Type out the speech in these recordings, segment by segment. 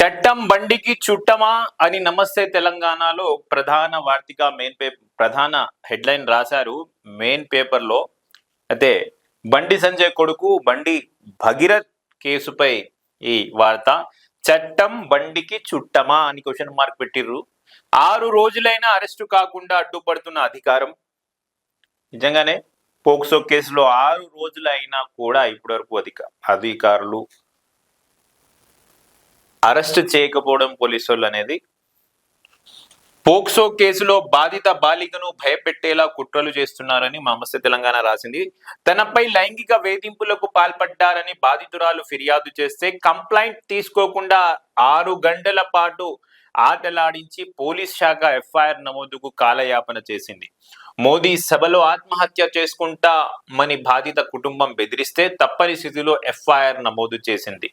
చట్టం బండికి చుట్టమా అని నమస్తే తెలంగాణలో ప్రధాన వార్తిక ప్రధాన హెడ్లైన్ రాశారు మెయిన్ పేపర్ లో. అయితే బండి సంజయ్ కొడుకు బండి భగీరథ్ కేసుపై ఈ వార్త. చట్టం బండికి చుట్టమా అని క్వశ్చన్ మార్క్ పెట్టిర్రు. 6 రోజులైనా అరెస్టు కాకుండా అడ్డుపడుతున్న అధికారం. నిజంగానే పోక్సో కేసులో 6 రోజులైనా కూడా ఇప్పటి వరకు అధికారులు అరెస్ట్ చేయకపోవడం పోలీసు వాళ్ళు అనేది. పోక్సో కేసులో బాధిత బాలికను భయపెట్టేలా కుట్రలు చేస్తున్నారని నమస్తే తెలంగాణ రాసింది. తనపై లైంగిక వేధింపులకు పాల్పడ్డారని బాధితురాలు ఫిర్యాదు చేస్తే కంప్లైంట్ తీసుకోకుండా 6 గంటల పాటు ఆటలాడించి పోలీస్ శాఖ ఎఫ్ఐఆర్ నమోదుకు కాలయాపన చేసింది. మోదీ సభలో ఆత్మహత్య చేసుకుంటామని బాధిత కుటుంబం బెదిరిస్తే తప్పని స్థితిలో ఎఫ్ఐఆర్ నమోదు చేసింది.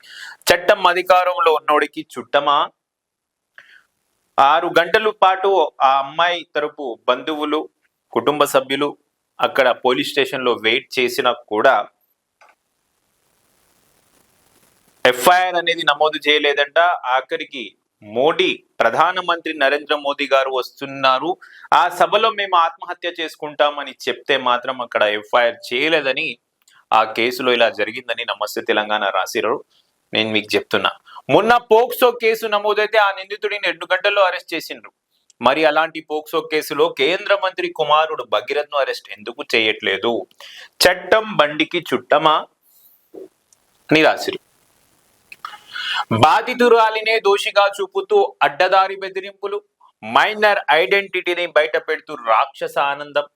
చట్టం అధికారంలో ఉన్నోడికి చుట్టమా? 6 గంటల పాటు ఆ అమ్మాయి తరపు బంధువులు కుటుంబ సభ్యులు అక్కడ పోలీస్ స్టేషన్ లో వెయిట్ చేసినా కూడా ఎఫ్ఐఆర్ అనేది నమోదు చేయలేదంట. ఆఖరికి మోడీ ప్రధానమంత్రి నరేంద్ర మోదీ గారు వస్తున్నారు, ఆ సభలో మేము ఆత్మహత్య చేసుకుంటామని చెప్తే మాత్రం అక్కడ ఎఫ్ఐఆర్ చేయలేదని, ఆ కేసులో ఇలా జరిగిందని నమస్తే తెలంగాణ రాసిరు. నేను మీకు చెప్తున్నా, మొన్న పోక్సో కేసు నమోదైతే ఆ నిందితుడిని 2 గంటల్లో అరెస్ట్ చేసిండ్రు. మరి అలాంటి పోక్సో కేసులో కేంద్ర మంత్రి కుమారుడు భగీరథ్ ను అరెస్ట్ ఎందుకు చేయట్లేదు? చట్టం బండికి చుట్టమా అని రాసిరు. బాధితురాలినే దోషిగా చూపుతూ అడ్డదారి బెదిరింపులు, మైనర్ ఐడెంటిటీని బయట పెడుతూ రాక్షస ఆనందం,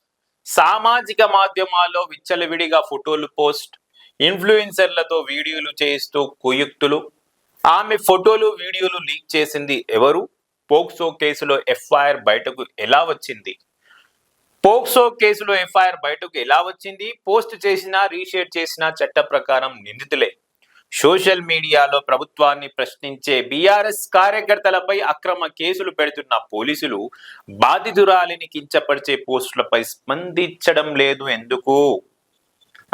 సామాజిక మాధ్యమాల్లో విచ్చలవిడిగా ఫోటోలు పోస్ట్, ఇన్ఫ్లుయెన్సర్లతో వీడియోలు చేయిస్తూ కుయుక్తులు. ఆమె ఫోటోలు వీడియోలు లీక్ చేసింది ఎవరు? పోక్సో కేసులో ఎఫ్ఐఆర్ బయటకు ఎలా వచ్చింది? పోస్ట్ చేసినా రీషేర్ చేసినా చట్ట ప్రకారం నిందితులే. సోషల్ మీడియాలో ప్రభుత్వాన్ని ప్రశ్నించే బీఆర్ఎస్ కార్యకర్తలపై అక్రమ కేసులు పెడుతున్న పోలీసులు బాధితురాలిని కించపరిచే పోస్టులపై స్పందించడం లేదు ఎందుకు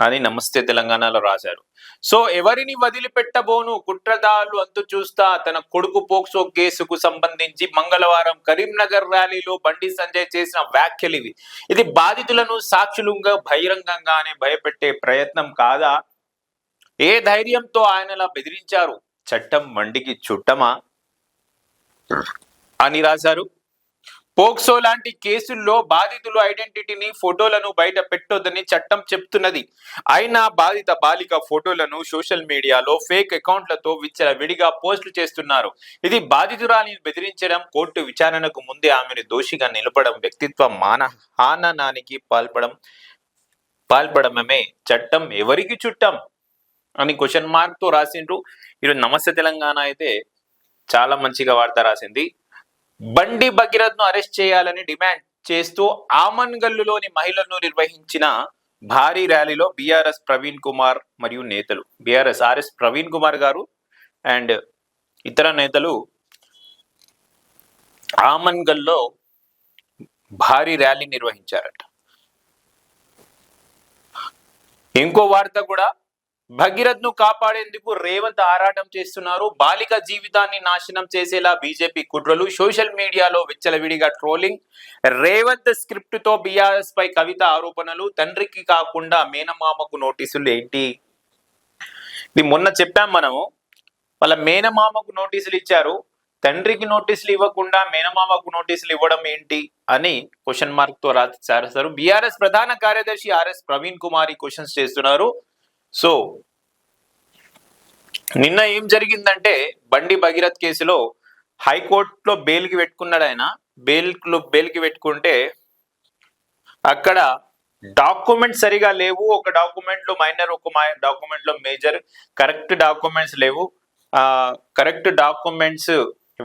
అని నమస్తే తెలంగాణలో రాశారు. సో ఎవరిని వదిలిపెట్టబోను, కుట్రదారులు అంతు చూస్తా. తన కొడుకు పోక్సో కేసుకు సంబంధించి మంగళవారం కరీంనగర్ ర్యాలీలో బండి సంజయ్ చేసిన వ్యాఖ్యలు ఇవి. ఇది బాధితులను సాక్షులుగా బహిరంగంగానే భయపెట్టే ప్రయత్నం కాదా? ఏ ధైర్యంతో ఆయనలా బెదిరించారు? చట్టం బండికి చుట్టమా అని రాశారు. పోక్సో లాంటి కేసుల్లో బాధితులు ఐడెంటిటీని ఫోటోలను బయట పెట్టొద్దని చట్టం చెప్తున్నది. అయినా బాధిత బాలిక ఫోటోలను సోషల్ మీడియాలో ఫేక్ అకౌంట్లతో విచ్చలవిడిగా పోస్టులు చేస్తున్నారు. ఇది బాధితురాలిని బెదిరించడం, కోర్టు విచారణకు ముందే ఆమెను దోషిగా నిలపడం, వ్యక్తిత్వ మానహానానికి పాల్పడమే. చట్టం ఎవరికి చుట్టం అని క్వశ్చన్ మార్క్ తో రాసిండ్రు. ఈరోజు నమస్తే తెలంగాణ అయితే చాలా మంచిగా వార్త రాసింది. బండి భగీరథ్ ను అరెస్ట్ చేయాలని డిమాండ్ చేస్తూ ఆమన్గల్లులోని మహిళలను నిర్వహించిన భారీ ర్యాలీలో బీఆర్ఎస్ ప్రవీణ్ కుమార్ మరియు నేతలు, ఆర్ఎస్ ప్రవీణ్ కుమార్ గారు అండ్ ఇతర నేతలు ఆమన్గల్లో భారీ ర్యాలీ నిర్వహించారట. ఇంకో వార్త కూడా, భగీరథ్ ను కాపాడేందుకు రేవంత్ ఆరాటం చేస్తున్నారు. బాలిక జీవితాన్ని నాశనం చేసేలా బీజేపీ కుట్రలు, సోషల్ మీడియాలో విచ్చలవిడిగా ట్రోలింగ్, రేవంత్ స్క్రిప్ట్ తో బీఆర్ఎస్ పై కవిత ఆరోపణలు, తండ్రికి కాకుండా మేనమామకు నోటీసులు. ఏంటి ఇది? మొన్న చెప్పాం మనము, వాళ్ళ మేనమామకు నోటీసులు ఇచ్చారు, తండ్రికి నోటీసులు ఇవ్వకుండా మేనమామకు నోటీసులు ఇవ్వడం ఏంటి అని క్వశ్చన్ మార్క్ తో రాశారు. బీఆర్ఎస్ ప్రధాన కార్యదర్శి ఆర్ఎస్ ప్రవీణ్ కుమార్ క్వశ్చన్స్ చేస్తున్నారు. సో నిన్న ఏం జరిగిందంటే, బండి భగీరథ్ కేసులో హైకోర్టులో బెయిల్కి పెట్టుకున్నాడు ఆయన. బెయిల్కి పెట్టుకుంటే అక్కడ డాక్యుమెంట్స్ సరిగా లేవు. ఒక డాక్యుమెంట్ లో మైనర్, ఒక డాక్యుమెంట్ లో మేజర్. కరెక్ట్ డాక్యుమెంట్స్ లేవు. కరెక్ట్ డాక్యుమెంట్స్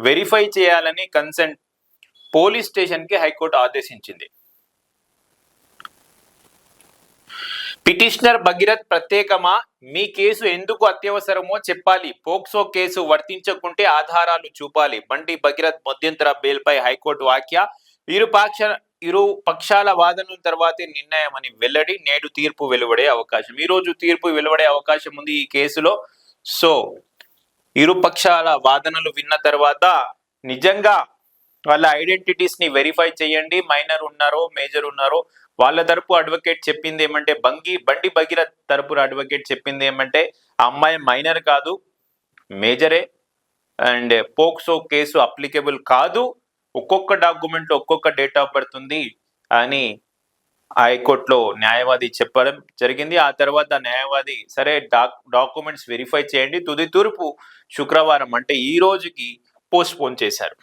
వెరిఫై చేయాలని కన్సెంట్ పోలీస్ స్టేషన్ కి హైకోర్టు ఆదేశించింది. పిటిషనర్ భగీరథ్ ప్రత్యేకమా? మీ కేసు ఎందుకు అత్యవసరమో చెప్పాలి. పోక్సో కేసు వర్తించకుంటే ఆధారాలు చూపాలి. బండి భగీరథ్ మధ్యంతర బెయిల్ పై హైకోర్టు వ్యాఖ్య. ఇరు పక్షాల వాదనల తర్వాతే నిర్ణయం అని వెల్లడి. నేడు తీర్పు వెలువడే అవకాశం. ఈ రోజు తీర్పు వెలువడే అవకాశం ఉంది ఈ కేసులో. సో ఇరు పక్షాల వాదనలు విన్న తర్వాత నిజంగా వాళ్ళ ఐడెంటిటీస్ ని వెరిఫై చేయండి, మైనర్ ఉన్నారో మేజర్ ఉన్నారో. వాళ్ళ తరపు అడ్వకేట్ చెప్పింది ఏమంటే, బండి భగీరథ్ తరపు అడ్వకేట్ చెప్పింది ఏమంటే ఆ అమ్మాయి మైనర్ కాదు, మేజరే, అండ్ పోక్సో కేసు అప్లికేబుల్ కాదు, ఒక్కొక్క డాక్యుమెంట్ ఒక్కొక్క డేట్ ఆఫ్ బర్త్ ఉంది అని హైకోర్టులో న్యాయవాది చెప్పడం జరిగింది. ఆ తర్వాత న్యాయవాది సరే డాక్యుమెంట్స్ వెరిఫై చేయండి, తుది తూర్పు శుక్రవారం అంటే ఈ రోజుకి పోస్ట్ పోన్ చేశారు.